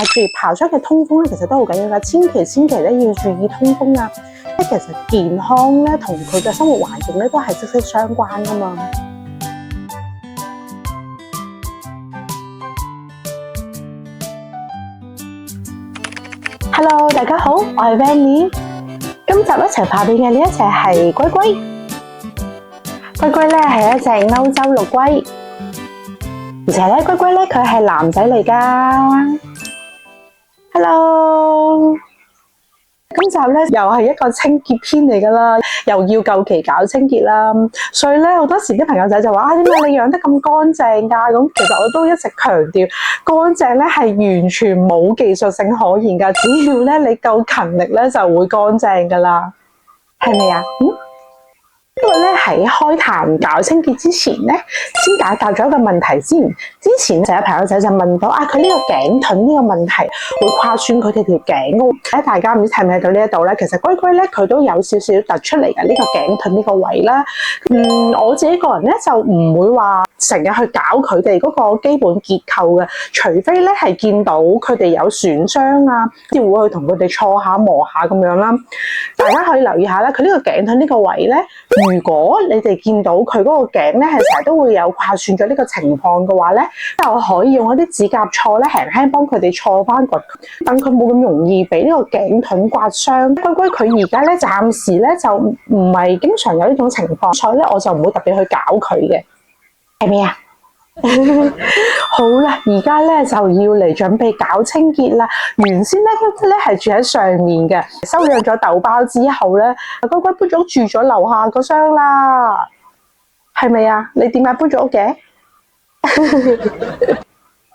注意刨箱嘅通風咧，其實都好緊要㗎，千祈咧要注意通風啊！其實健康咧同佢嘅生活環境咧都係息息相關㗎嘛。Hello， 大家好，我係 Vanny。今集一齊拍片嘅呢一隻係龜龜。龜龜咧係一隻歐洲陸龜，而且咧龜龜咧佢係男仔嚟㗎。Hello， 今集咧又係一個清潔篇嚟㗎啦，又要夠期搞清潔啦。所以咧好多時啲朋友仔就話點解你養得咁乾淨㗎？咁其實我都一直強調，乾淨咧係完全冇技術性可言㗎，只要咧你夠勤力咧就會乾淨㗎啦，係咪啊？不過咧喺開壇搞清潔之前咧，先解答咗一個問題先。之前就有朋友仔就問到佢呢個頸盾呢個問題會跨穿佢哋條頸喎。大家唔知睇唔睇到呢一度咧？其實龜龜咧佢都有少少突出嚟嘅呢個頸盾呢個位啦。我自己個人咧就唔會話成日去搞佢哋嗰個基本結構嘅，除非咧係見到佢哋有損傷啊，先會去同佢哋搓下磨下咁樣啦。大家可以留意下啦，佢呢個頸盾呢個位咧，如果你哋見到佢嗰個頸咧係成日都會有跨穿咗呢個情況嘅話咧，就可以用一啲指甲銼咧輕輕幫佢哋銼翻個，等佢冇咁容易俾呢個頸盾刮傷。龜龜佢而家咧暫時咧就唔係經常有呢種情況，所以咧我就唔會特別去搞佢嘅，係咪啊？好啦，而家咧就要嚟準備搞清潔啦。原先咧龜龜咧係住喺上面嘅，收養咗豆包之後咧，龜龜搬咗住咗樓下個箱啦，係咪啊？你點解搬咗屋嘅？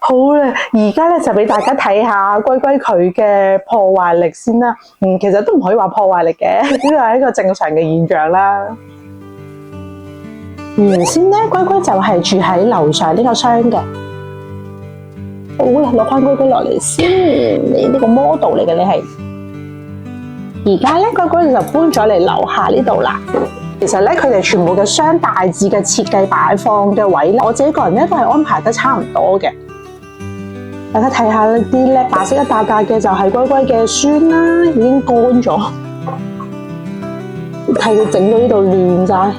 好啦，而家咧就俾大家睇下龜龜佢嘅破壞力先啦。其實都唔可以話破壞力嘅，呢個係一個正常嘅現象啦。原先咧龜龜就係住喺樓上呢個箱嘅。好啦，攞翻龜龜落嚟先，你呢個 model 嚟嘅你係。而家咧龜龜就搬咗嚟樓下呢度啦。其實咧佢哋全部嘅箱大致嘅設計擺放嘅位咧，我自己個人咧都係安排得差唔多嘅。大家睇下呢啲咧白色一笪笪嘅就係龜龜嘅孫啦，已經乾咗，睇佢整到呢度亂晒。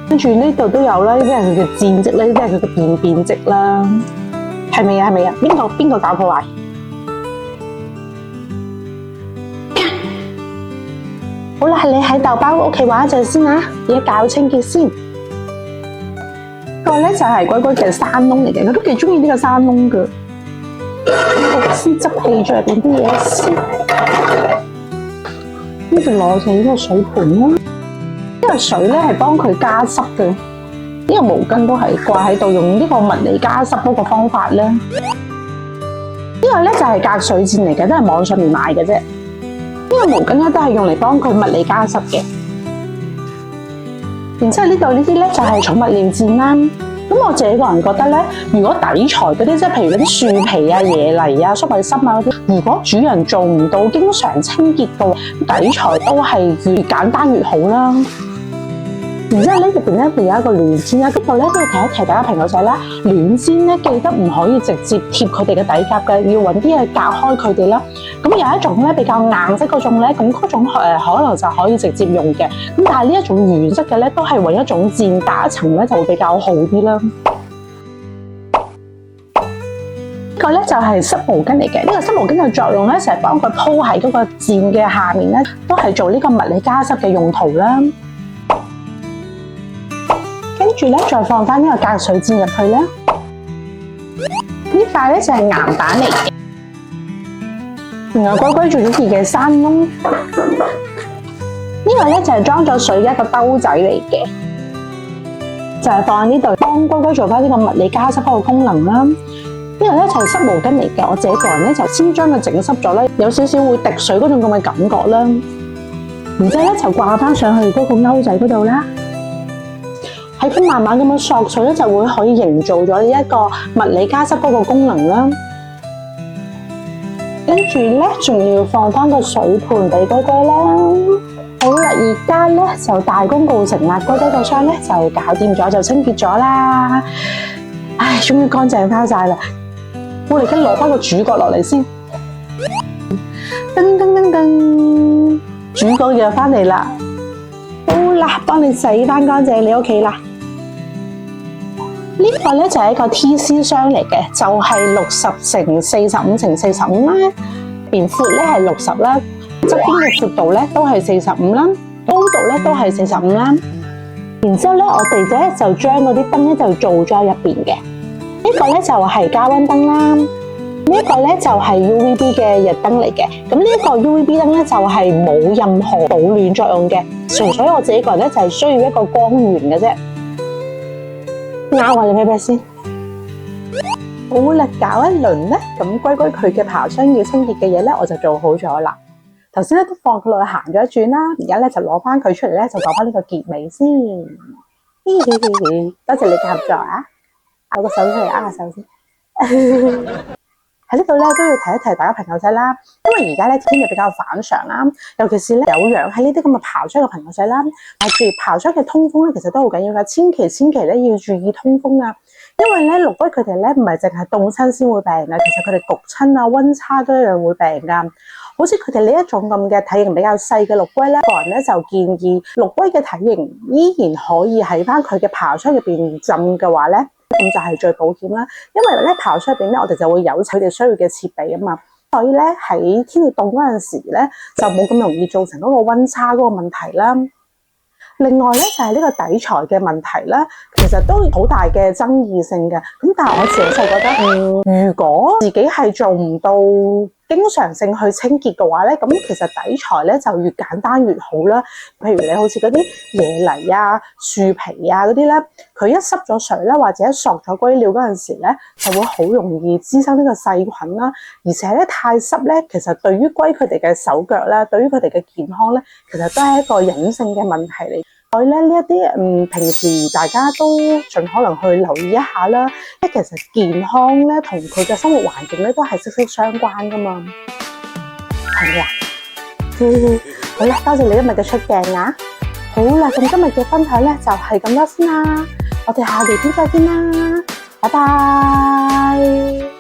跟住呢度都有啦，呢啲係佢嘅戰績啦，呢啲係佢嘅便便績啦，係咪啊？係咪啊？邊個搞破壞？好啦，你喺豆包屋企玩一陣先啊，而家搞清潔先。呢個咧就係龜龜嘅山窿嚟嘅，佢都幾中意呢個山窿噶。我先執起咗入邊啲嘢先，跟住攞起呢個水盆啦。呢個水咧係幫佢加濕嘅，呢個毛巾都係掛喺度，用呢個物理加濕嗰個方法咧。呢個咧就係隔水墊嚟嘅，都係網上面買嘅啫。呢個毛巾咧都係用嚟幫佢物理加濕嘅。然之後呢度呢啲咧就係寵物尿墊啦。咁我自己個人覺得咧，如果底材嗰啲，即係譬如嗰啲樹皮啊、椰泥啊、粟米芯啊嗰啲，如果主人做唔到經常清潔嘅話，底材都係越簡單越好啦。然之後咧入邊咧會有一個暖氈啦，呢度咧都要提一提大家朋友仔啦，暖氈咧記得唔可以直接貼佢哋嘅底甲嘅，要揾啲嘢隔開佢哋啦。咁有一種咧比較硬質嗰種咧，咁嗰種可能就可以直接用嘅。咁但係呢一種軟質嘅咧，都係揾一種墊打一層咧就會比較好啲啦。呢個咧就係濕毛巾嚟嘅，呢個濕毛巾嘅作用咧就係幫佢鋪喺嗰個墊嘅下面咧，都係做呢個物理加濕嘅用途啦。跟住咧，再放翻呢個隔水墊入去咧。呢塊咧就係岩板嚟嘅，然後龜龜最中意嘅山窿。呢個咧就係裝咗水嘅一個兜仔嚟嘅，就係放喺呢度幫龜龜做翻呢個物理加濕嗰個功能啦。呢個咧就係濕毛巾嚟嘅，我自己個人咧就先將佢整濕咗咧，有少少會滴水嗰種咁嘅感覺啦。然之後咧就掛翻上去嗰個鈎仔嗰度啦。喺佢慢慢咁樣索水咧，就會可以營造咗一個物理加濕嗰個功能啦。跟住咧，仲要放翻個水盆俾龜龜啦。好啦，而家咧就大功告成啦，龜龜個箱咧就搞掂咗，就清潔咗啦。唉，終於乾淨翻晒啦。我哋而家攞翻個主角落嚟先。噔噔噔噔，主角又翻嚟啦。好啦，幫你洗翻乾淨你屋企啦。呢個咧就係一個 TC 箱嚟嘅，就係60×45×45啦。邊闊咧係60啦，側邊嘅闊度咧都係45啦，高度咧都係45啦。然之後咧，我哋咧就將嗰啲燈咧就做咗入邊嘅。呢個咧就係加溫燈啦，呢一個咧就係 UVB 嘅日燈嚟嘅。咁呢一個 UVB 燈咧就係冇任何保暖作用嘅，純粹我自己個人咧就係需要一個光源嘅啫。啱我哋咩先？好啦，搞一輪咧，咁龜龜佢嘅爬箱要清潔嘅嘢咧，我就做好咗啦。頭先咧都放佢落去行咗一轉啦，而家咧就攞翻佢出嚟咧，就講翻呢個結尾先。多謝你嘅合作啊！咬個手出嚟，握下手先。喺呢度咧都要提一提大家朋友仔啦，因為而家咧天氣比較反常啦，尤其是咧有養喺呢啲咁嘅爬箱嘅朋友仔啦，注意爬箱嘅通風咧，其實都好緊要噶，千祈咧要注意通風啊！因為咧陸龜佢哋咧唔係淨係凍親先會病啊，其實佢哋焗親啊、溫差都一樣會病噶。好似佢哋呢一種咁嘅體型比較細嘅陸龜咧，個人咧就建議陸龜嘅體型依然可以喺翻佢嘅爬箱入邊浸嘅話咧，咁就係最保險啦。因為咧爬箱入邊咧，我哋就會有佢哋需要嘅設備啊嘛，所以咧喺天氣凍嗰陣時咧，就冇咁容易造成嗰個溫差嗰個問題啦。另外咧就係呢個底材嘅問題啦，其實都好大嘅爭議性嘅。咁但係我自己就覺得，如果自己係做唔到經常性去清潔嘅話咧，咁其實底材咧就越簡單越好啦。譬如你好似嗰啲椰泥啊、樹皮啊嗰啲咧，佢一濕咗水啦，或者一索咗龜尿嗰陣時咧，就會好容易滋生呢個細菌啦。而且咧太濕咧，其實對於龜佢哋嘅手腳啦，對於佢哋嘅健康咧，其實都係一個隱性嘅問題嚟。所以咧呢一啲平時大家都盡可能去留意一下啦。即係其實健康咧同佢嘅生活環境咧都係息息相關噶嘛。係咪啊？好啦，多謝你今日嘅出鏡啊！好啦，咁今日嘅分享咧就係咁多先啦。我哋下期片再見啦，拜拜。